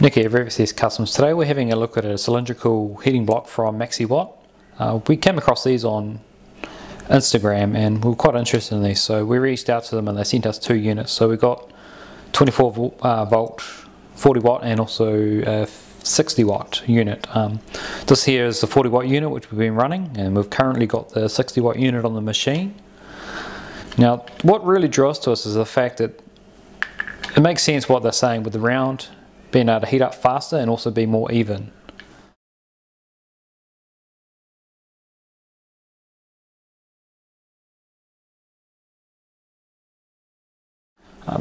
Nick here, Webstore Customs. Today we're having a look at a cylindrical heating block from Maxiwatt. We came across these on Instagram and we were quite interested in these, so we reached out to them and they sent us two units. So we got 24 volt, 40 watt and also a 60 watt unit. This here is the 40 watt unit which we've been running, and we've currently got the 60 watt unit on the machine. Now what really draws to us is the fact that it makes sense what they're saying with the round being able to heat up faster and also be more even.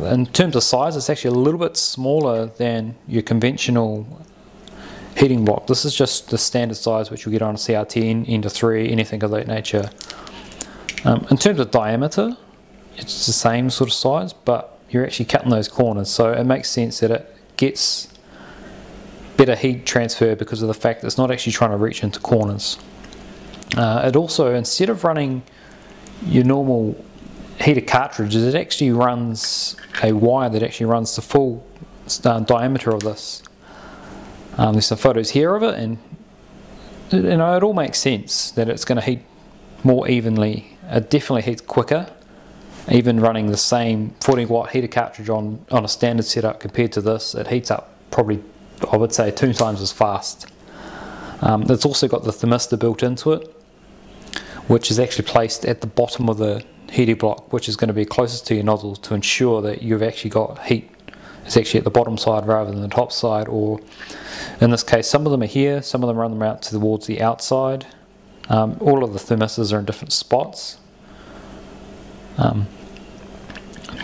In terms of size, it's actually a little bit smaller than your conventional heating block. This is just the standard size which you'll get on a CRT, Ender 3, anything of that nature. In terms of diameter, it's the same sort of size, but you're actually cutting those corners, so it makes sense that it gets better heat transfer because of the fact that it's not actually trying to reach into corners. It also, instead of running your normal heater cartridges, it actually runs a wire that actually runs the full diameter of this. There's some photos here of it, and it all makes sense that it's going to heat more evenly. It definitely heats quicker, even running the same 40 watt heater cartridge on a standard setup compared to this. It heats up probably, I would say, 2 times as fast. It's also got the thermistor built into it, which is actually placed at the bottom of the heating block, which is going to be closest to your nozzles to ensure that you've actually got heat. It's actually at the bottom side rather than the top side, or in this case some of them are here, some of them run them out towards the outside. All of the thermistors are in different spots.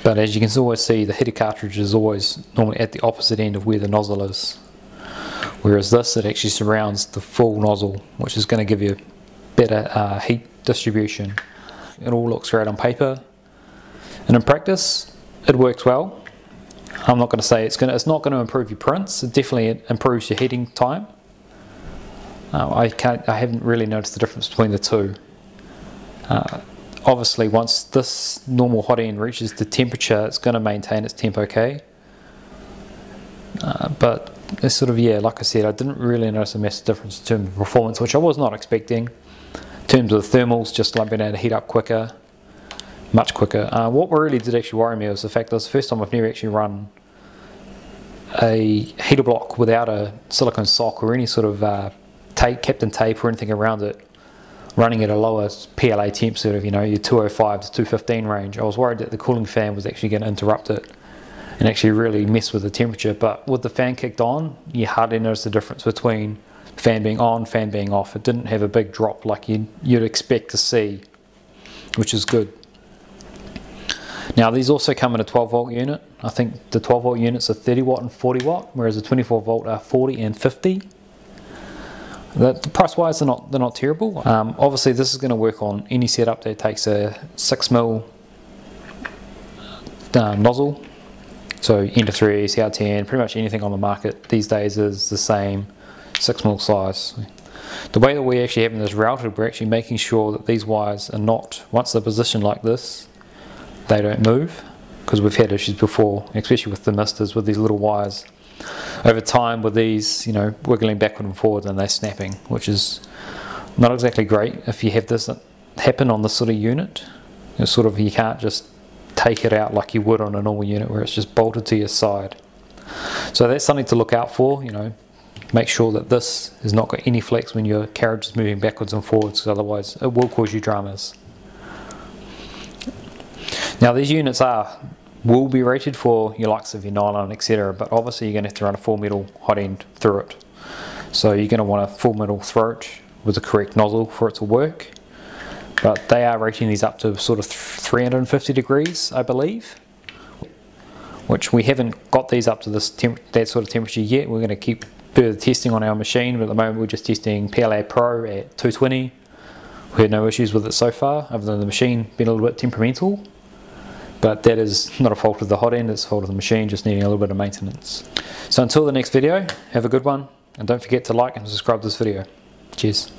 But as you can always see, the heater cartridge is always normally at the opposite end of where the nozzle is, whereas this, it actually surrounds the full nozzle, which is going to give you better heat distribution. It all looks great on paper, and in practice it works well. I'm not going to say it's not going to improve your prints. It definitely improves your heating time. I haven't really noticed the difference between the two. Obviously, once this normal Hotend reaches the temperature, it's going to maintain its temp okay. But it's sort of, yeah, like I said, I didn't really notice a massive difference in terms of performance, which I was not expecting. In terms of the thermals, just like being able to heat up quicker, much quicker. What really did actually worry me was the fact that it was the first time I've never actually run a heater block without a silicone sock or any sort of Captain tape or anything around it, running at a lower PLA temp, sort of, your 205 to 215 range. I was worried that the cooling fan was actually going to interrupt it and actually really mess with the temperature. But with the fan kicked on, you hardly notice the difference between fan being on, fan being off. It didn't have a big drop like you'd expect to see, which is good. Now these also come in a 12 volt unit. I think the 12 volt units are 30 watt and 40 watt, whereas the 24 volt are 40 and 50. The price wise, they're not terrible. Obviously this is going to work on any setup that takes a 6mm nozzle. So Ender 3, CR10, pretty much anything on the market these days is the same 6mm size. The way that we're actually having this routed, we're actually making sure that these wires are not, once they're positioned like this, they don't move, because we've had issues before, especially with the thermistors, with these little wires. Over time with these, wiggling backward and forward, and they're snapping, which is not exactly great if you have this happen on this sort of unit. You can't just take it out like you would on a normal unit where it's just bolted to your side. So that's something to look out for. Make sure that this has not got any flex when your carriage is moving backwards and forwards, because otherwise it will cause you dramas. Now these units will be rated for your likes of your nylon, etc., but obviously you're going to have to run a full metal Hotend through it. So you're going to want a full metal throat with the correct nozzle for it to work. But they are rating these up to sort of 350 degrees, I believe, which we haven't got these up to that sort of temperature yet. We're going to keep further testing on our machine, but at the moment we're just testing PLA Pro at 220. We had no issues with it so far, other than the machine being a little bit temperamental. But that is not a fault of the Hotend, it's a fault of the machine just needing a little bit of maintenance. So until the next video, have a good one, and don't forget to like and subscribe to this video. Cheers.